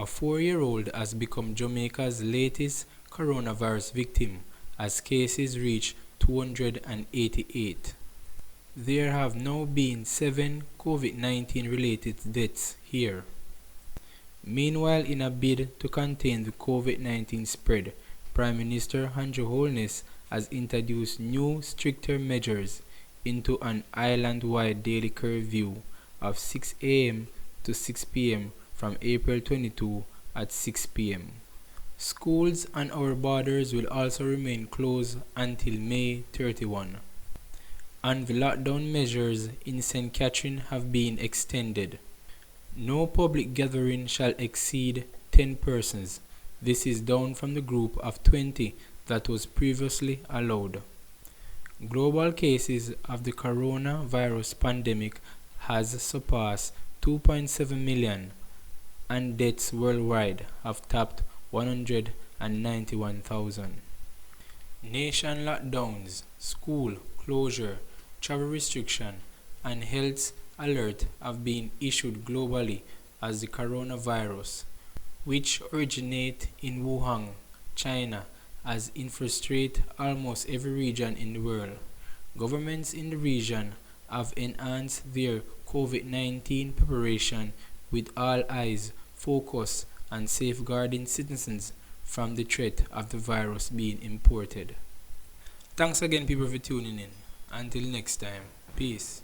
A 4-year-old has become Jamaica's latest coronavirus victim as cases reach 288. There have now been 7 COVID-19 related deaths here. Meanwhile, in a bid to contain the COVID-19 spread, Prime Minister Andrew Holness has introduced new stricter measures into an island-wide daily curfew of 6 a.m. to 6 p.m. from April 22 at 6 p.m. Schools on our borders will also remain closed until May 31. And the lockdown measures in St. Catherine have been extended. No public gathering shall exceed 10 persons. This is down from the group of 20 that was previously allowed. Global cases of the coronavirus pandemic has surpassed 2.7 million, and deaths worldwide have topped 191,000. Nation lockdowns, school closure, travel restriction, and health alert have been issued globally as the coronavirus, which originate in Wuhan, China, has infiltrated almost every region in the world. Governments in the region have enhanced their COVID-19 preparation with all eyes focused on safeguarding citizens from the threat of the virus being imported. Thanks again, people, for tuning in. Until next time, peace.